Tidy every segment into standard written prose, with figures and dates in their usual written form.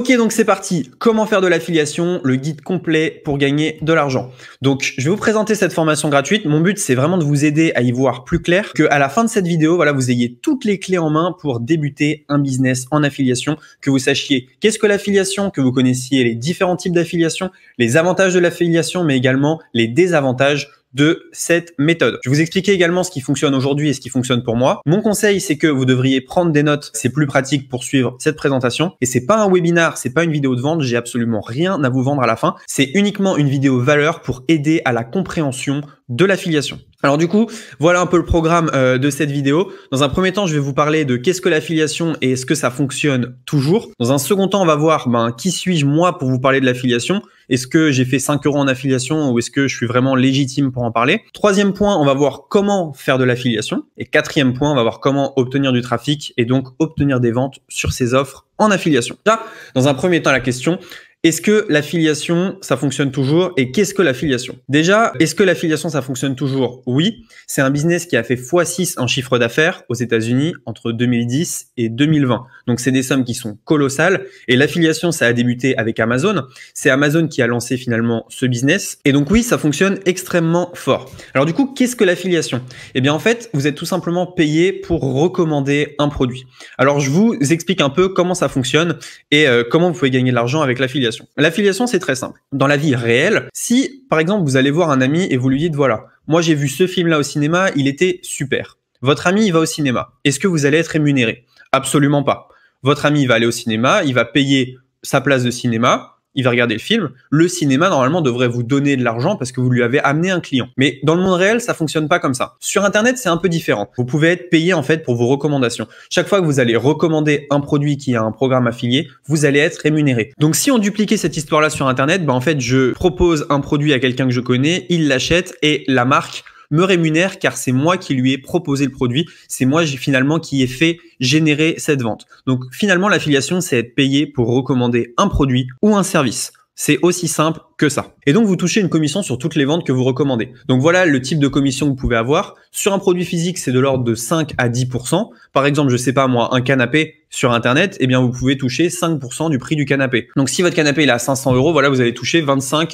Ok, donc c'est parti. Comment faire de l'affiliation, le guide complet pour gagner de l'argent. Donc, je vais vous présenter cette formation gratuite. Mon but, c'est vraiment de vous aider à y voir plus clair, qu'à la fin de cette vidéo, voilà, vous ayez toutes les clés en main pour débuter un business en affiliation, que vous sachiez qu'est-ce que l'affiliation, que vous connaissiez les différents types d'affiliation, les avantages de l'affiliation, mais également les désavantages de cette méthode. Je vais vous expliquer également ce qui fonctionne aujourd'hui et ce qui fonctionne pour moi. Mon conseil, c'est que vous devriez prendre des notes. C'est plus pratique pour suivre cette présentation. Et c'est pas un webinar, c'est pas une vidéo de vente. J'ai absolument rien à vous vendre à la fin. C'est uniquement une vidéo valeur pour aider à la compréhension de l'affiliation. Alors du coup, voilà un peu le programme de cette vidéo. Dans un premier temps, je vais vous parler de qu'est-ce que l'affiliation et est-ce que ça fonctionne toujours. Dans un second temps, on va voir qui suis-je moi pour vous parler de l'affiliation. Est-ce que j'ai fait 5 € en affiliation ou est-ce que je suis vraiment légitime pour en parler? Troisième point, on va voir comment faire de l'affiliation. Et quatrième point, on va voir comment obtenir du trafic et donc obtenir des ventes sur ces offres en affiliation. Là, dans un premier temps, la question: est-ce que l'affiliation, ça fonctionne toujours? Et qu'est-ce que l'affiliation? Déjà, est-ce que l'affiliation, ça fonctionne toujours? Oui, c'est un business qui a fait x6 en chiffre d'affaires aux États-Unis entre 2010 et 2020. Donc, c'est des sommes qui sont colossales. Et l'affiliation, ça a débuté avec Amazon. C'est Amazon qui a lancé finalement ce business. Et donc, oui, ça fonctionne extrêmement fort. Alors, du coup, qu'est-ce que l'affiliation? Eh bien, en fait, vous êtes tout simplement payé pour recommander un produit. Alors, je vous explique un peu comment ça fonctionne et comment vous pouvez gagner de l'argent avec l'affiliation. L'affiliation, c'est très simple. Dans la vie réelle, si par exemple vous allez voir un ami et vous lui dites voilà, moi j'ai vu ce film-là au cinéma, il était super. Votre ami, il va au cinéma. Est-ce que vous allez être rémunéré? Absolument pas. Votre ami, il va aller au cinéma, il va payer sa place de cinéma, il va regarder le film. Le cinéma, normalement, devrait vous donner de l'argent parce que vous lui avez amené un client. Mais dans le monde réel, ça fonctionne pas comme ça. Sur Internet, c'est un peu différent. Vous pouvez être payé en fait pour vos recommandations. Chaque fois que vous allez recommander un produit qui a un programme affilié, vous allez être rémunéré. Donc, si on dupliquait cette histoire-là sur Internet, en fait, je propose un produit à quelqu'un que je connais, il l'achète et la marque me rémunère car c'est moi qui lui ai proposé le produit, c'est moi finalement qui ai fait générer cette vente. Donc finalement, l'affiliation, c'est être payé pour recommander un produit ou un service. C'est aussi simple que ça. Et donc, vous touchez une commission sur toutes les ventes que vous recommandez. Donc, voilà le type de commission que vous pouvez avoir. Sur un produit physique, c'est de l'ordre de 5 à 10%. Par exemple, je sais pas moi, un canapé sur Internet, eh bien, vous pouvez toucher 5% du prix du canapé. Donc, si votre canapé il est à 500 €, voilà, vous allez toucher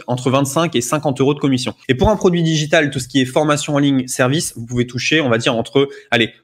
entre 25 et 50 € de commission. Et pour un produit digital, tout ce qui est formation en ligne, service, vous pouvez toucher, on va dire, entre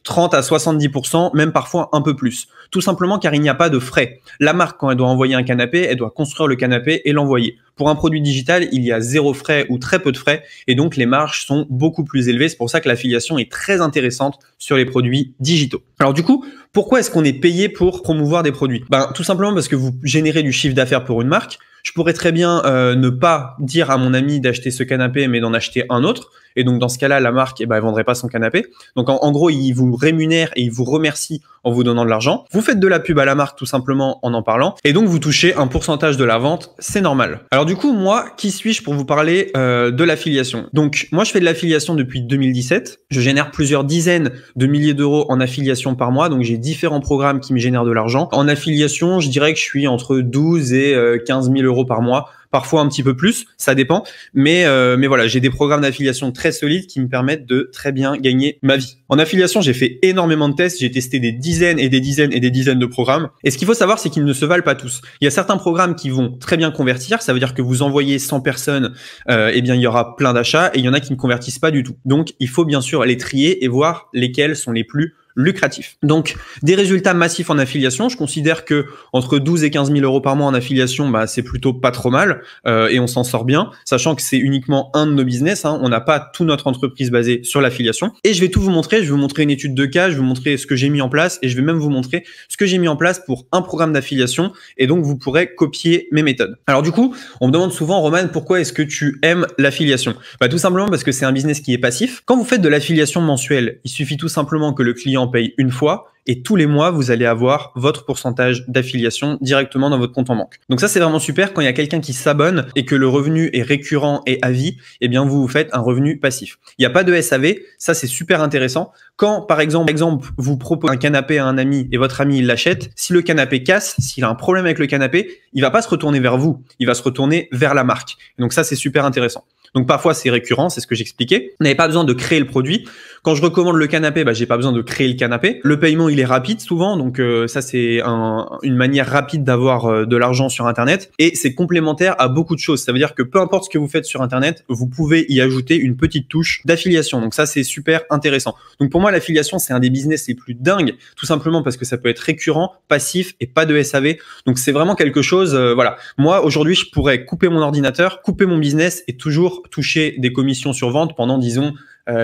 30 à 70%, même parfois un peu plus. Tout simplement car il n'y a pas de frais. La marque, quand elle doit envoyer un canapé, elle doit construire le canapé et l'envoyer. Pour un produit digital, il y a zéro frais ou très peu de frais et donc les marges sont beaucoup plus élevées. C'est pour ça que l'affiliation est très intéressante sur les produits digitaux. Alors du coup, pourquoi est-ce qu'on est payé pour promouvoir des produits? Tout simplement parce que vous générez du chiffre d'affaires pour une marque. Je pourrais très bien ne pas dire à mon ami d'acheter ce canapé, mais d'en acheter un autre. Et donc, dans ce cas-là, la marque, elle vendrait pas son canapé. Donc, en gros, il vous rémunère et il vous remercie en vous donnant de l'argent. Vous faites de la pub à la marque tout simplement en parlant. Et donc, vous touchez un pourcentage de la vente. C'est normal. Alors, du coup, moi, qui suis-je pour vous parler de l'affiliation? Donc, moi, je fais de l'affiliation depuis 2017. Je génère plusieurs dizaines de milliers d'euros en affiliation par mois. Donc, j'ai différents programmes qui me génèrent de l'argent. En affiliation, je dirais que je suis entre 12 et 15 000 € par mois. Parfois un petit peu plus, ça dépend. Mais voilà, j'ai des programmes d'affiliation très solides qui me permettent de très bien gagner ma vie. En affiliation, j'ai fait énormément de tests. J'ai testé des dizaines et des dizaines et des dizaines de programmes. Et ce qu'il faut savoir, c'est qu'ils ne se valent pas tous. Il y a certains programmes qui vont très bien convertir. Ça veut dire que vous envoyez 100 personnes, il y aura plein d'achats. Et il y en a qui ne convertissent pas du tout. Donc, il faut bien sûr les trier et voir lesquels sont les plus lucratif. Donc, des résultats massifs en affiliation. Je considère que entre 12 et 15 000 € par mois en affiliation, c'est plutôt pas trop mal et on s'en sort bien, sachant que c'est uniquement un de nos business. On n'a pas toute notre entreprise basée sur l'affiliation. Et je vais tout vous montrer. Je vais vous montrer une étude de cas, je vais vous montrer ce que j'ai mis en place et je vais même vous montrer ce que j'ai mis en place pour un programme d'affiliation. Et donc, vous pourrez copier mes méthodes. Alors du coup, on me demande souvent, Roman, pourquoi est-ce que tu aimes l'affiliation? Tout simplement parce que c'est un business qui est passif. Quand vous faites de l'affiliation mensuelle, il suffit tout simplement que le client paye une fois et tous les mois, vous allez avoir votre pourcentage d'affiliation directement dans votre compte en banque. Donc ça, c'est vraiment super quand il y a quelqu'un qui s'abonne et que le revenu est récurrent et à vie, eh bien, vous faites un revenu passif. Il n'y a pas de SAV. Ça, c'est super intéressant. Quand, par exemple, vous proposez un canapé à un ami et votre ami, il l'achète, si le canapé casse, s'il a un problème avec le canapé, il va pas se retourner vers vous. Il va se retourner vers la marque. Donc ça, c'est super intéressant. Donc parfois c'est récurrent, c'est ce que j'expliquais. Vous n'avez pas besoin de créer le produit. Quand je recommande le canapé, j'ai pas besoin de créer le canapé. Le paiement il est rapide souvent, donc ça c'est une manière rapide d'avoir de l'argent sur Internet, et c'est complémentaire à beaucoup de choses. Ça veut dire que peu importe ce que vous faites sur Internet, vous pouvez y ajouter une petite touche d'affiliation. Donc ça c'est super intéressant. Donc pour moi l'affiliation c'est un des business les plus dingues, tout simplement parce que ça peut être récurrent, passif et pas de SAV. Donc c'est vraiment quelque chose, voilà. Moi aujourd'hui je pourrais couper mon ordinateur, couper mon business et toujours toucher des commissions sur vente pendant disons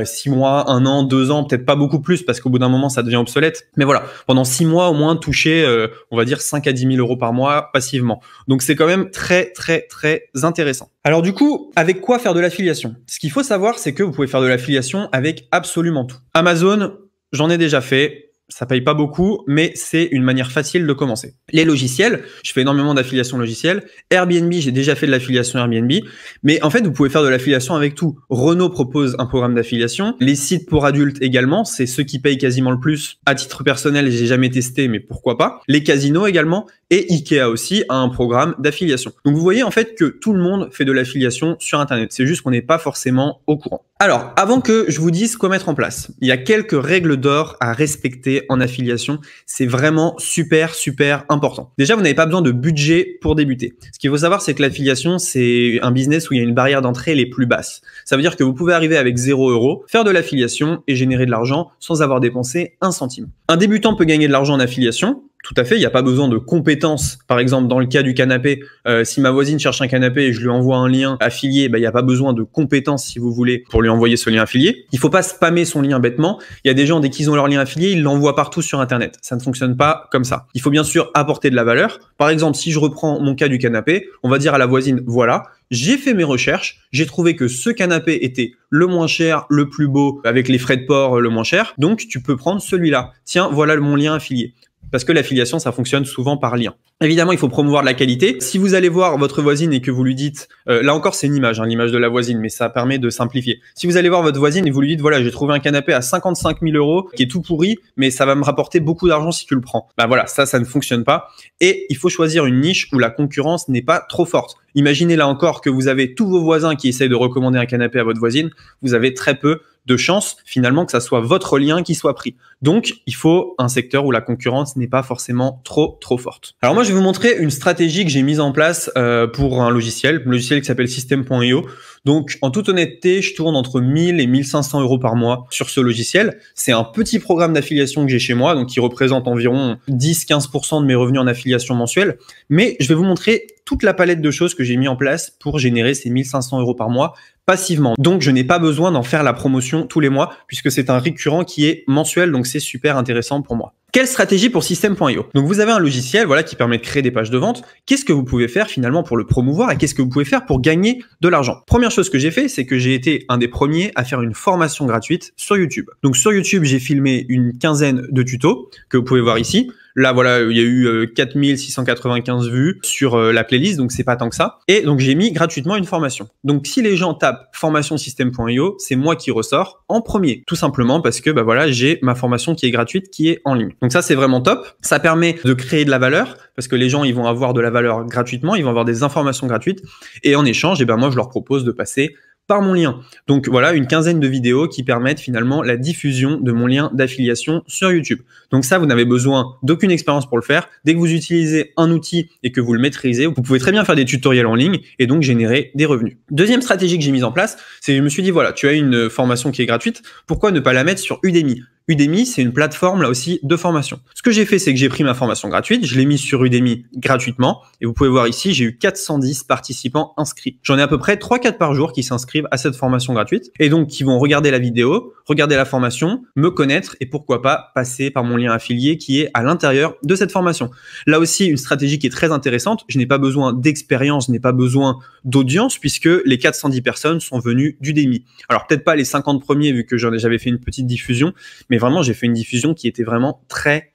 6 mois, 1 an, 2 ans, peut-être pas beaucoup plus parce qu'au bout d'un moment ça devient obsolète. Mais voilà, pendant 6 mois au moins toucher, on va dire 5 à 10 000 euros par mois passivement. Donc c'est quand même très intéressant. Alors du coup, avec quoi faire de l'affiliation? Ce qu'il faut savoir, c'est que vous pouvez faire de l'affiliation avec absolument tout. Amazon, j'en ai déjà fait. Ça paye pas beaucoup, mais c'est une manière facile de commencer. Les logiciels, je fais énormément d'affiliation logicielle. Airbnb, j'ai déjà fait de l'affiliation Airbnb. Mais en fait, vous pouvez faire de l'affiliation avec tout. Renault propose un programme d'affiliation. Les sites pour adultes également, c'est ceux qui payent quasiment le plus. À titre personnel, j'ai jamais testé, mais pourquoi pas. Les casinos également. Et Ikea aussi a un programme d'affiliation. Donc vous voyez en fait que tout le monde fait de l'affiliation sur Internet. C'est juste qu'on n'est pas forcément au courant. Alors, avant que je vous dise quoi mettre en place, il y a quelques règles d'or à respecter en affiliation. C'est vraiment super important. Déjà, vous n'avez pas besoin de budget pour débuter. Ce qu'il faut savoir, c'est que l'affiliation, c'est un business où il y a une barrière d'entrée les plus basses. Ça veut dire que vous pouvez arriver avec 0 €, faire de l'affiliation et générer de l'argent sans avoir dépensé un centime. Un débutant peut gagner de l'argent en affiliation. Tout à fait, il n'y a pas besoin de compétences. Par exemple, dans le cas du canapé, si ma voisine cherche un canapé et je lui envoie un lien affilié, il n'y a pas besoin de compétences, si vous voulez, pour lui envoyer ce lien affilié. Il ne faut pas spammer son lien bêtement. Il y a des gens, dès qu'ils ont leur lien affilié, ils l'envoient partout sur Internet. Ça ne fonctionne pas comme ça. Il faut bien sûr apporter de la valeur. Par exemple, si je reprends mon cas du canapé, on va dire à la voisine, voilà, j'ai fait mes recherches, j'ai trouvé que ce canapé était le moins cher, le plus beau, avec les frais de port le moins cher. Donc, tu peux prendre celui-là. Tiens, voilà mon lien affilié. Parce que l'affiliation, ça fonctionne souvent par lien. Évidemment, il faut promouvoir de la qualité. Si vous allez voir votre voisine et que vous lui dites, là encore c'est une image, l'image de la voisine, mais ça permet de simplifier. Si vous allez voir votre voisine et vous lui dites, voilà, j'ai trouvé un canapé à 55 000 € qui est tout pourri, mais ça va me rapporter beaucoup d'argent si tu le prends. Voilà, ça ne fonctionne pas. Et il faut choisir une niche où la concurrence n'est pas trop forte. Imaginez là encore que vous avez tous vos voisins qui essayent de recommander un canapé à votre voisine. Vous avez très peu de chances finalement que ça soit votre lien qui soit pris. Donc, il faut un secteur où la concurrence n'est pas forcément trop forte. Alors moi, je vais vous montrer une stratégie que j'ai mise en place pour un logiciel qui s'appelle System.io. Donc, en toute honnêteté, je tourne entre 1000 et 1500 € par mois sur ce logiciel. C'est un petit programme d'affiliation que j'ai chez moi, donc qui représente environ 10-15% de mes revenus en affiliation mensuelle. Mais je vais vous montrer toute la palette de choses que j'ai mis en place pour générer ces 1500 € par mois passivement. Donc, je n'ai pas besoin d'en faire la promotion tous les mois puisque c'est un récurrent qui est mensuel, donc c'est super intéressant pour moi. Quelle stratégie pour System.io? Donc, vous avez un logiciel qui permet de créer des pages de vente. Qu'est-ce que vous pouvez faire finalement pour le promouvoir et qu'est-ce que vous pouvez faire pour gagner de l'argent? Première chose que j'ai fait, c'est que j'ai été un des premiers à faire une formation gratuite sur YouTube. Donc, sur YouTube, j'ai filmé une quinzaine de tutos que vous pouvez voir ici. Là, voilà, il y a eu 4695 vues sur la playlist, donc c'est pas tant que ça. Et donc, j'ai mis gratuitement une formation. Donc, si les gens tapent formation System.io, c'est moi qui ressors en premier. Tout simplement parce que, voilà, j'ai ma formation qui est gratuite, qui est en ligne. Donc ça, c'est vraiment top. Ça permet de créer de la valeur parce que les gens, ils vont avoir de la valeur gratuitement, ils vont avoir des informations gratuites. Et en échange, moi, je leur propose de passer par mon lien. Donc voilà, une quinzaine de vidéos qui permettent finalement la diffusion de mon lien d'affiliation sur YouTube. Donc ça, vous n'avez besoin d'aucune expérience pour le faire. Dès que vous utilisez un outil et que vous le maîtrisez, vous pouvez très bien faire des tutoriels en ligne et donc générer des revenus. Deuxième stratégie que j'ai mise en place, c'est que je me suis dit, voilà, tu as une formation qui est gratuite, pourquoi ne pas la mettre sur Udemy? Udemy, c'est une plateforme là aussi de formation. Ce que j'ai fait, c'est que j'ai pris ma formation gratuite, je l'ai mise sur Udemy gratuitement et vous pouvez voir ici, j'ai eu 410 participants inscrits. J'en ai à peu près 3-4 par jour qui s'inscrivent à cette formation gratuite et donc qui vont regarder la vidéo, regarder la formation, me connaître et pourquoi pas passer par mon lien affilié qui est à l'intérieur de cette formation. Là aussi, une stratégie qui est très intéressante. Je n'ai pas besoin d'expérience, je n'ai pas besoin d'audience puisque les 410 personnes sont venues d'Udemy. Alors peut-être pas les 50 premiers vu que j'avais fait une petite diffusion, mais vraiment, j'ai fait une diffusion qui était vraiment très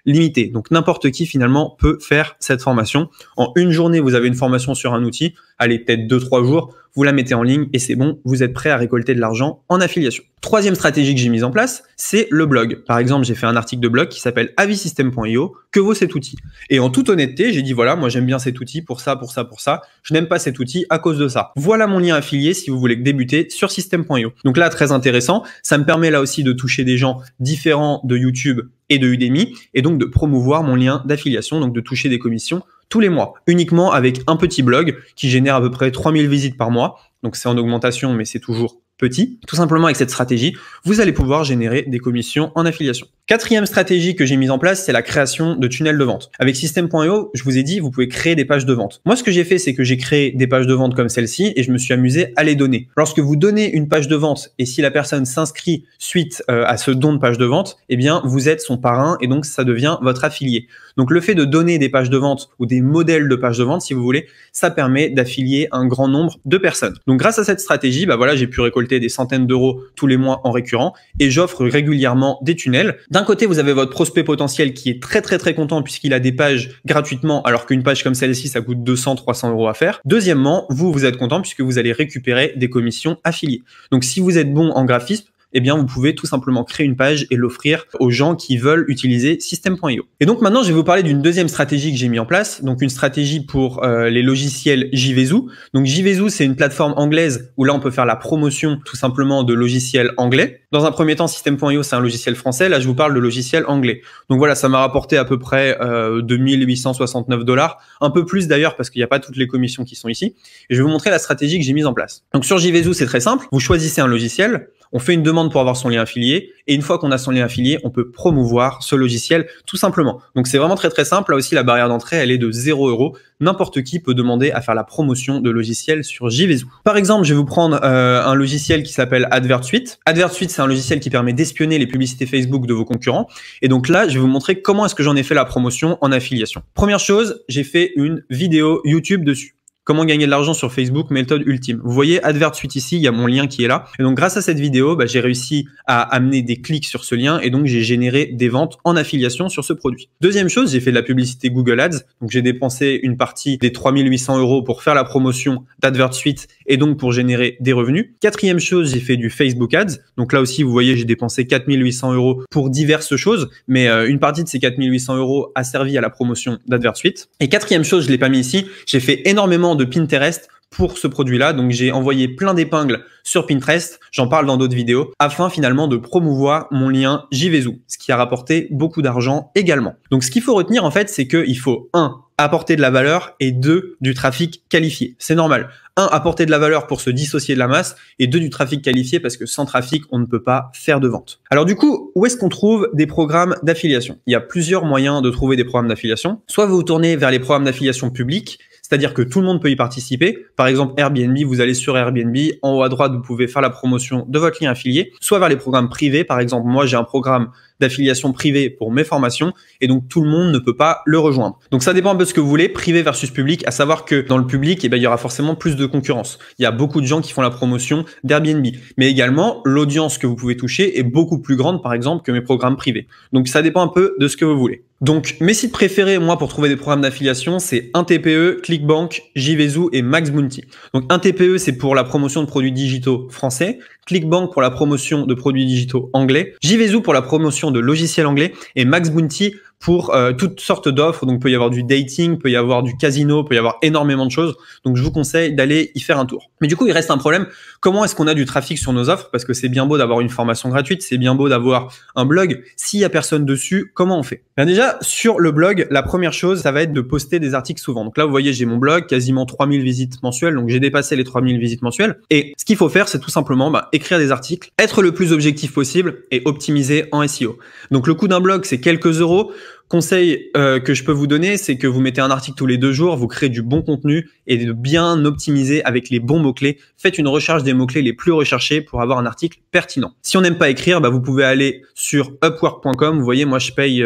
limité. Donc n'importe qui finalement peut faire cette formation. En une journée, vous avez une formation sur un outil, allez peut-être 2-3 jours, vous la mettez en ligne et c'est bon, vous êtes prêt à récolter de l'argent en affiliation. Troisième stratégie que j'ai mise en place, c'est le blog. Par exemple, j'ai fait un article de blog qui s'appelle avisystem.io, que vaut cet outil? Et en toute honnêteté, j'ai dit voilà, moi j'aime bien cet outil pour ça, pour ça, pour ça. Je n'aime pas cet outil à cause de ça. Voilà mon lien affilié si vous voulez débuter sur system.io. Donc là, très intéressant. Ça me permet là aussi de toucher des gens différents de YouTube et de Udemy et donc de promouvoir mon lien d'affiliation, donc de toucher des commissions tous les mois, uniquement avec un petit blog qui génère à peu près 3000 visites par mois. Donc c'est en augmentation, mais c'est toujours petit. Tout simplement avec cette stratégie, vous allez pouvoir générer des commissions en affiliation. Quatrième stratégie que j'ai mise en place, c'est la création de tunnels de vente. Avec System.io, je vous ai dit, vous pouvez créer des pages de vente. Moi, ce que j'ai fait, c'est que j'ai créé des pages de vente comme celle-ci et je me suis amusé à les donner. Lorsque vous donnez une page de vente et si la personne s'inscrit suite à ce don de page de vente, eh bien, vous êtes son parrain et donc ça devient votre affilié. Donc, le fait de donner des pages de vente ou des modèles de pages de vente, si vous voulez, ça permet d'affilier un grand nombre de personnes. Donc, grâce à cette stratégie, bah voilà, j'ai pu récolter des centaines d'euros tous les mois en récurrent et j'offre régulièrement des tunnels. D'un côté, vous avez votre prospect potentiel qui est très content puisqu'il a des pages gratuitement alors qu'une page comme celle-ci, ça coûte 200-300 euros à faire. Deuxièmement, vous êtes content puisque vous allez récupérer des commissions affiliées. Donc, si vous êtes bon en graphisme, eh bien, vous pouvez tout simplement créer une page et l'offrir aux gens qui veulent utiliser System.io. Et donc, maintenant, je vais vous parler d'une deuxième stratégie que j'ai mis en place. Donc, une stratégie pour les logiciels JVZoo. Donc, JVZoo, c'est une plateforme anglaise où là, on peut faire la promotion tout simplement de logiciels anglais. Dans un premier temps, System.io, c'est un logiciel français. Là, je vous parle de logiciel anglais. Donc, voilà, ça m'a rapporté à peu près 2869 $. Un peu plus d'ailleurs parce qu'il n'y a pas toutes les commissions qui sont ici. Et je vais vous montrer la stratégie que j'ai mise en place. Donc, sur JVZoo, c'est très simple. Vous choisissez un logiciel. On fait une demande pour avoir son lien affilié et une fois qu'on a son lien affilié, on peut promouvoir ce logiciel tout simplement. Donc c'est vraiment très simple. Là aussi, la barrière d'entrée, elle est de 0 €. N'importe qui peut demander à faire la promotion de logiciels sur JVZoo. Par exemple, je vais vous prendre un logiciel qui s'appelle AdvertSuite. AdvertSuite, c'est un logiciel qui permet d'espionner les publicités Facebook de vos concurrents. Et donc là, je vais vous montrer comment est-ce que j'en ai fait la promotion en affiliation. Première chose, j'ai fait une vidéo YouTube dessus. Comment gagner de l'argent sur Facebook, méthode ultime. Vous voyez AdvertSuite ici, il y a mon lien qui est là. Et donc, grâce à cette vidéo, j'ai réussi à amener des clics sur ce lien et donc j'ai généré des ventes en affiliation sur ce produit. Deuxième chose, j'ai fait de la publicité Google Ads. Donc, j'ai dépensé une partie des 3800 € pour faire la promotion d'AdvertSuite et donc pour générer des revenus. Quatrième chose, j'ai fait du Facebook Ads. Donc là aussi, vous voyez, j'ai dépensé 4800 € pour diverses choses, mais une partie de ces 4800 € a servi à la promotion d'AdvertSuite. Et quatrième chose, je l'ai pas mis ici, j'ai fait énormément de Pinterest pour ce produit-là. Donc, j'ai envoyé plein d'épingles sur Pinterest, j'en parle dans d'autres vidéos, afin finalement de promouvoir mon lien JVZoo, ce qui a rapporté beaucoup d'argent également. Donc, ce qu'il faut retenir en fait, c'est qu'il faut 1. Apporter de la valeur et 2. Du trafic qualifié. C'est normal. 1. Apporter de la valeur pour se dissocier de la masse et 2. Du trafic qualifié parce que sans trafic, on ne peut pas faire de vente. Alors du coup, où est-ce qu'on trouve des programmes d'affiliation? Il y a plusieurs moyens de trouver des programmes d'affiliation. Soit vous vous tournez vers les programmes d'affiliation publics, c'est-à-dire que tout le monde peut y participer. Par exemple, Airbnb, vous allez sur Airbnb, en haut à droite, vous pouvez faire la promotion de votre lien affilié, soit vers les programmes privés. Par exemple, moi, j'ai un programme d'affiliation privée pour mes formations et donc tout le monde ne peut pas le rejoindre. Donc ça dépend un peu de ce que vous voulez, privé versus public, à savoir que dans le public, il y aura forcément plus de concurrence. Il y a beaucoup de gens qui font la promotion d'Airbnb, mais également l'audience que vous pouvez toucher est beaucoup plus grande par exemple que mes programmes privés. Donc ça dépend un peu de ce que vous voulez. Donc mes sites préférés moi pour trouver des programmes d'affiliation, c'est 1TPE, ClickBank, JVZoo et MaxBounty. Donc 1TPE c'est pour la promotion de produits digitaux français, ClickBank pour la promotion de produits digitaux anglais, JVZoo pour la promotion de logiciels anglais et MaxBounty pour toutes sortes d'offres. Donc, peut y avoir du dating, peut y avoir du casino, peut y avoir énormément de choses. Donc, je vous conseille d'aller y faire un tour. Mais du coup, il reste un problème. Comment est-ce qu'on a du trafic sur nos offres? Parce que c'est bien beau d'avoir une formation gratuite, c'est bien beau d'avoir un blog. S'il y a personne dessus, comment on fait? Bien déjà, sur le blog, la première chose, ça va être de poster des articles souvent. Donc là, vous voyez, j'ai mon blog, quasiment 3000 visites mensuelles. Donc, j'ai dépassé les 3000 visites mensuelles. Et ce qu'il faut faire, c'est tout simplement écrire des articles, être le plus objectif possible et optimiser en SEO. Donc, le coût d'un blog, c'est quelques euros. Conseil que je peux vous donner, c'est que vous mettez un article tous les 2 jours, vous créez du bon contenu et de bien optimiser avec les bons mots-clés. Faites une recherche des mots-clés les plus recherchés pour avoir un article pertinent. Si on n'aime pas écrire, vous pouvez aller sur upwork.com. Vous voyez, moi, je paye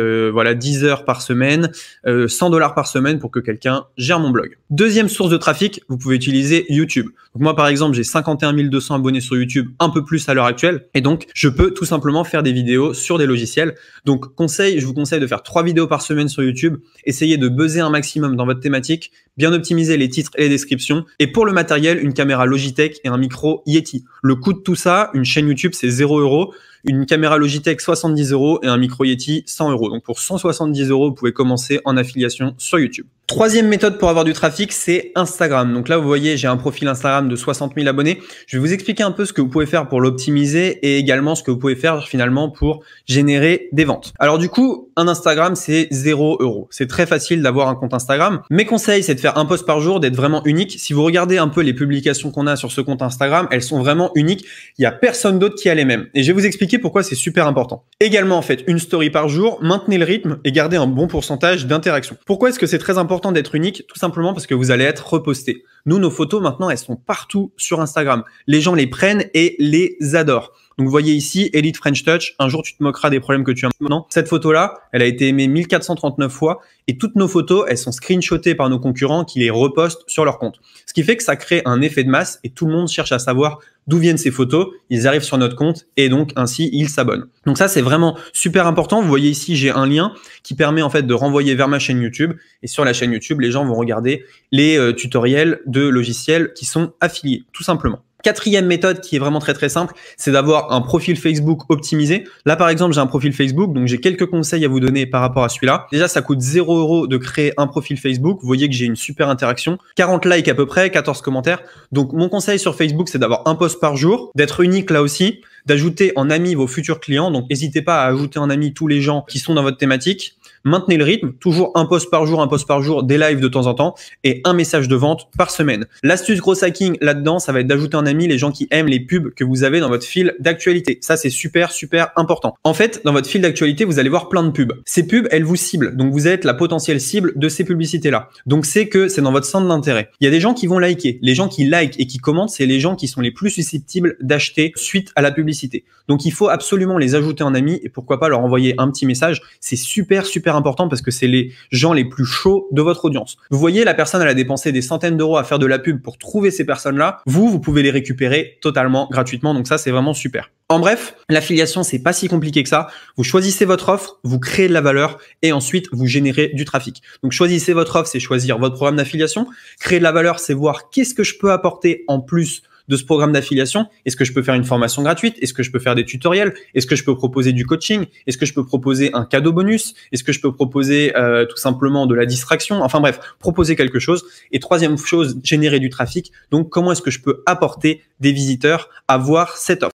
10 heures par semaine, 100 $ par semaine pour que quelqu'un gère mon blog. Deuxième source de trafic, vous pouvez utiliser YouTube. Donc moi, par exemple, j'ai 51 200 abonnés sur YouTube, un peu plus à l'heure actuelle. Et donc, je peux tout simplement faire des vidéos sur des logiciels. Donc, je vous conseille de faire 3 vidéos par semaine sur YouTube, essayez de buzzer un maximum dans votre thématique, bien optimiser les titres et les descriptions. Et pour le matériel, une caméra Logitech et un micro Yeti. Le coût de tout ça, une chaîne YouTube, c'est 0 €. Une caméra Logitech 70 € et un micro Yeti 100 €. Donc pour 170 €, vous pouvez commencer en affiliation sur YouTube. Troisième méthode pour avoir du trafic, c'est Instagram. Donc là, vous voyez, j'ai un profil Instagram de 60 000 abonnés. Je vais vous expliquer un peu ce que vous pouvez faire pour l'optimiser et également ce que vous pouvez faire finalement pour générer des ventes. Alors du coup, un Instagram, c'est 0 €. C'est très facile d'avoir un compte Instagram. Mes conseils, c'est de faire un post par jour, d'être vraiment unique. Si vous regardez un peu les publications qu'on a sur ce compte Instagram, elles sont vraiment uniques. Il n'y a personne d'autre qui a les mêmes. Et je vais vous expliquer pourquoi c'est super important. Également, faites une story par jour, maintenez le rythme et gardez un bon pourcentage d'interaction. Pourquoi est-ce que c'est très important d'être unique? Tout simplement parce que vous allez être reposté. Nous, nos photos, maintenant, elles sont partout sur Instagram. Les gens les prennent et les adorent. Donc, vous voyez ici, Elite French Touch. Un jour, tu te moqueras des problèmes que tu as maintenant. Cette photo-là, elle a été aimée 1439 fois et toutes nos photos, elles sont screenshotées par nos concurrents qui les repostent sur leur compte. Ce qui fait que ça crée un effet de masse et tout le monde cherche à savoir d'où viennent ces photos. Ils arrivent sur notre compte et donc ainsi, ils s'abonnent. Donc ça, c'est vraiment super important. Vous voyez ici, j'ai un lien qui permet en fait de renvoyer vers ma chaîne YouTube. Et sur la chaîne YouTube, les gens vont regarder les tutoriels de logiciels qui sont affiliés, tout simplement. Quatrième méthode qui est vraiment très simple, c'est d'avoir un profil Facebook optimisé. Là, par exemple, j'ai un profil Facebook, donc j'ai quelques conseils à vous donner par rapport à celui-là. Déjà, ça coûte 0 € de créer un profil Facebook. Vous voyez que j'ai une super interaction, 40 likes à peu près, 14 commentaires. Donc, mon conseil sur Facebook, c'est d'avoir un post par jour, d'être unique là aussi, d'ajouter en ami vos futurs clients. Donc, n'hésitez pas à ajouter en ami tous les gens qui sont dans votre thématique. Maintenez le rythme, toujours un post par jour, des lives de temps en temps et un message de vente par semaine. L'astuce gros hacking là-dedans, ça va être d'ajouter en ami les gens qui aiment les pubs que vous avez dans votre fil d'actualité. Ça, c'est super important. En fait, dans votre fil d'actualité, vous allez voir plein de pubs. Ces pubs, elles vous ciblent. Donc, vous êtes la potentielle cible de ces publicités-là. Donc, c'est dans votre centre d'intérêt. Il y a des gens qui vont liker. Les gens qui likent et qui commentent, c'est les gens qui sont les plus susceptibles d'acheter suite à la publicité. Donc, il faut absolument les ajouter en ami et pourquoi pas leur envoyer un petit message. C'est super important parce que c'est les gens les plus chauds de votre audience. Vous voyez, la personne, elle a dépensé des centaines d'euros à faire de la pub pour trouver ces personnes-là. Vous pouvez les récupérer totalement gratuitement. Donc ça, c'est vraiment super. En bref, l'affiliation, c'est pas si compliqué que ça. Vous choisissez votre offre, vous créez de la valeur et ensuite vous générez du trafic. Donc choisissez votre offre, c'est choisir votre programme d'affiliation. Créer de la valeur, c'est voir qu'est-ce que je peux apporter en plus de ce programme d'affiliation. Est-ce que je peux faire une formation gratuite? Est-ce que je peux faire des tutoriels? Est-ce que je peux proposer du coaching? Est-ce que je peux proposer un cadeau bonus? Est-ce que je peux proposer tout simplement de la distraction? Enfin bref, proposer quelque chose. Et troisième chose, générer du trafic. Donc comment est-ce que je peux apporter des visiteurs à voir cette offre?